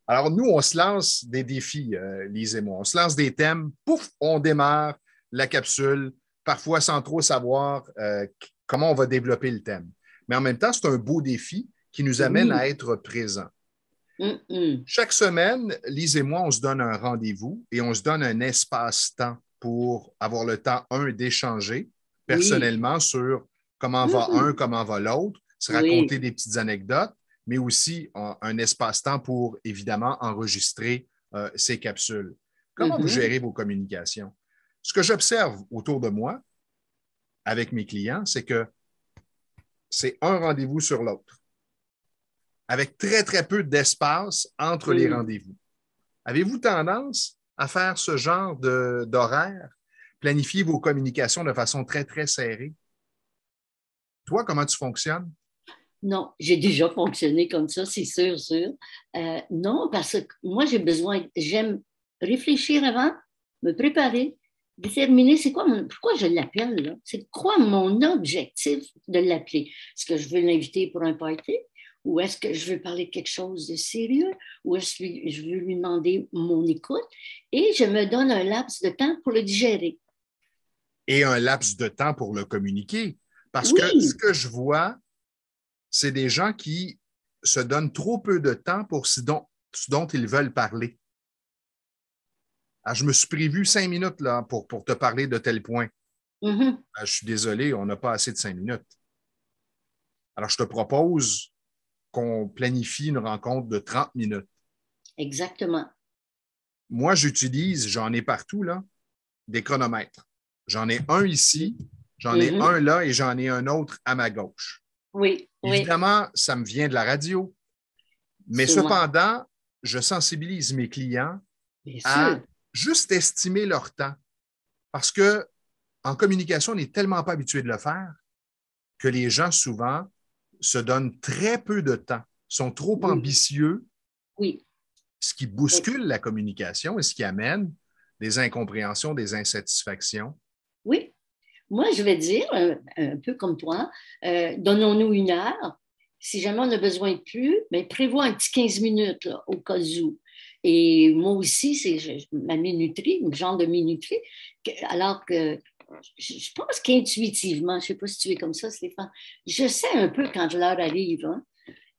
Alors, nous, on se lance des défis, Lise et moi. On se lance des thèmes, pouf, on démarre la capsule, parfois sans trop savoir comment on va développer le thème. Mais en même temps, c'est un beau défi qui nous amène à Oui. être présents. Mm. Chaque semaine, Lise et moi, on se donne un rendez-vous et on se donne un espace-temps pour avoir le temps, un, d'échanger Oui. personnellement sur comment va un, Mm. comment va l'autre, se raconter Oui. des petites anecdotes, mais aussi un espace-temps pour, évidemment, enregistrer ces capsules. Comment vous Mhm. gérez vos communications? Ce que j'observe autour de moi avec mes clients, c'est que c'est un rendez-vous sur l'autre, avec très, très peu d'espace entre les Mm. rendez-vous. Avez-vous tendance à faire ce genre d'horaire, planifier vos communications de façon très, très serrée? Toi, comment tu fonctionnes? Non, j'ai déjà fonctionné comme ça, c'est sûr, sûr. Non, parce que moi, j'aime réfléchir avant, me préparer, déterminer pourquoi je l'appelle, là. C'est quoi mon objectif de l'appeler? Est-ce que je veux l'inviter pour un party? Ou est-ce que je veux parler de quelque chose de sérieux? Ou est-ce que je veux lui demander mon écoute? Et je me donne un laps de temps pour le digérer. Et un laps de temps pour le communiquer. Parce que ce Oui. que je vois, c'est des gens qui se donnent trop peu de temps pour ce dont ils veulent parler. Alors, je me suis prévu 5 minutes là, pour te parler de tel point. Mhm. Je suis désolé, on n'a pas assez de 5 minutes. Alors, je te propose qu'on planifie une rencontre de 30 minutes. Exactement. Moi, j'utilise, j'en ai partout, là, des chronomètres. J'en ai un ici, j'en ai un Mhm. là et j'en ai un autre à ma gauche. Oui, oui, Évidemment, ça me vient de la radio, mais sûrement. cependant, je sensibilise mes clients Bien à sûr. juste estimer leur temps. Parce que en communication, on n'est tellement pas habitué de le faire que les gens, souvent, se donnent très peu de temps, sont trop Oui, ambitieux, oui, ce qui oui. bouscule la communication et ce qui amène des incompréhensions, des insatisfactions. Oui. Moi, je vais dire, un peu comme toi, donnons-nous une heure. Si jamais on a besoin de plus, mais prévois un petit 15 minutes là, au cas où. Et moi aussi, ma minuterie, une genre de minuterie, alors que je pense qu'intuitivement, je ne sais pas si tu es comme ça, Stéphane, je sais un peu quand l'heure arrive. Hein.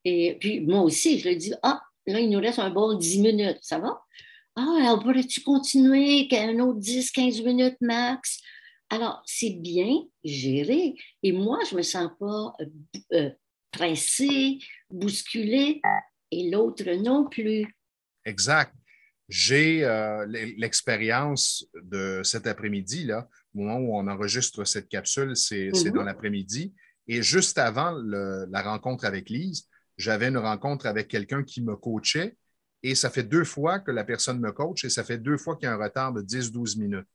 Et puis, moi aussi, je le dis, ah, là, il nous reste un bon 10 minutes, ça va? Ah, alors pourrais-tu continuer un autre 10, 15 minutes max? Alors, c'est bien géré. Et moi, je ne me sens pas euh, pressée, bousculée, et l'autre non plus. Exact. J'ai l'expérience de cet après-midi, là, au moment où on enregistre cette capsule, c'est dans Mhm. l'après-midi. Et juste avant la rencontre avec Lise, j'avais une rencontre avec quelqu'un qui me coachait. Et ça fait 2 fois que la personne me coach et ça fait 2 fois qu'il y a un retard de 10-12 minutes.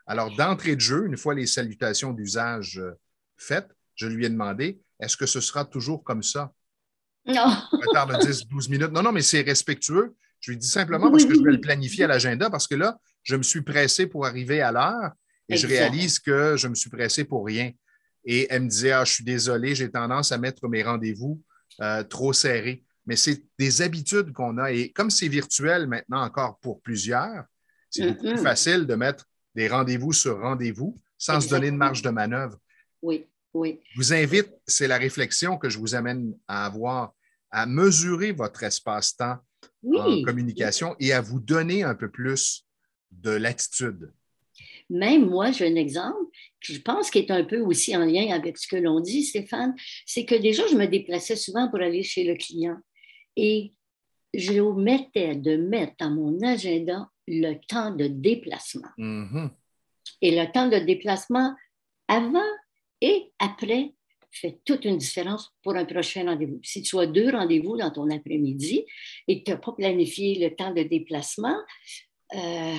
Alors, d'entrée de jeu, une fois les salutations d'usage faites, je lui ai demandé, est-ce que ce sera toujours comme ça? Non. Retard de 10-12 minutes. Non, non, mais c'est respectueux. Je lui dis simplement Oui, parce que oui, je vais le oui. planifier à l'agenda, parce que là, je me suis pressé pour arriver à l'heure et je Exact. réalise que je me suis pressé pour rien. Et elle me disait, ah, je suis désolé, j'ai tendance à mettre mes rendez-vous trop serrés. Mais c'est des habitudes qu'on a. Et comme c'est virtuel maintenant encore pour plusieurs, c'est beaucoup plus Mhm. facile de mettre des rendez-vous sur rendez-vous sans se donner de marge Exactement. de manœuvre. Oui, oui. Je vous invite, c'est la réflexion que je vous amène à avoir, à mesurer votre espace-temps en Oui, oui. communication et à vous donner un peu plus de latitude. Même moi, j'ai un exemple qui je pense qui est un peu aussi en lien avec ce que l'on dit, Stéphane, c'est que déjà, je me déplaçais souvent pour aller chez le client et je omettais de mettre dans mon agenda le temps de déplacement. Mhm. Et le temps de déplacement avant et après fait toute une différence pour un prochain rendez-vous. Si tu as 2 rendez-vous dans ton après-midi et que tu n'as pas planifié le temps de déplacement, euh,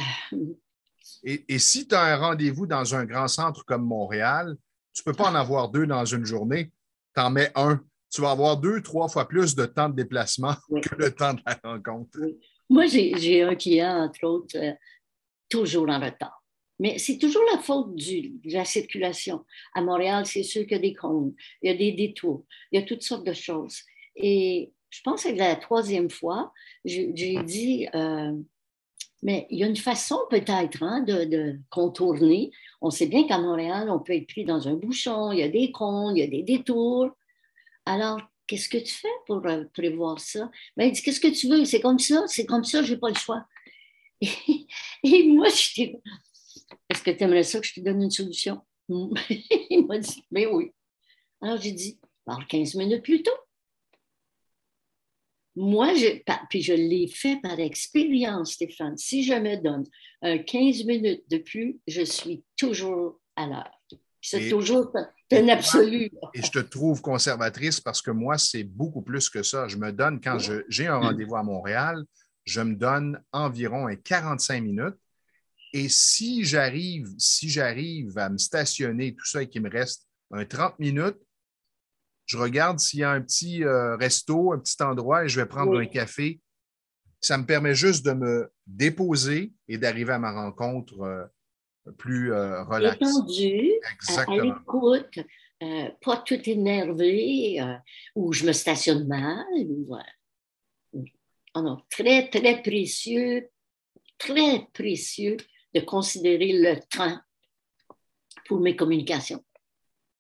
Et si tu as un rendez-vous dans un grand centre comme Montréal, tu ne peux pas en avoir deux dans une journée. Tu en mets un. Tu vas avoir 2, 3 fois plus de temps de déplacement oui, que le temps de la rencontre. oui. Moi, j'ai un client, entre autres, toujours en retard. Mais c'est toujours la faute de la circulation. À Montréal, c'est sûr qu'il y a des cônes, il y a des détours, il y a toutes sortes de choses. Et je pense que c'est la troisième fois, j'ai dit, mais il y a une façon peut-être hein, de contourner. On sait bien qu'à Montréal, on peut être pris dans un bouchon, il y a des cônes, il y a des détours. Alors, qu'est-ce que tu fais pour prévoir ça? Ben, il dit, qu'est-ce que tu veux? C'est comme ça, je n'ai pas le choix. Et moi, je dis, est-ce que tu aimerais ça que je te donne une solution? Il m'a dit, mais oui. Alors, j'ai dit, alors 15 minutes plus tôt. Moi, puis je l'ai fait par expérience, Stéphane. Si je me donne 15 minutes de plus, je suis toujours à l'heure. C'est toujours un absolu. Et je te trouve conservatrice parce que moi, c'est beaucoup plus que ça. Je me donne, quand j'ai un rendez-vous à Montréal, je me donne environ 45 minutes. Et si j'arrive à me stationner, tout ça, et qu'il me reste 30 minutes, je regarde s'il y a un petit resto, un petit endroit, et je vais prendre un café. Ça me permet juste de me déposer et d'arriver à ma rencontre plus relaxe. Détendu, à Exactement. l'écoute, pas tout énervé, ou je me stationne mal. Oh non, très, très précieux de considérer le temps pour mes communications.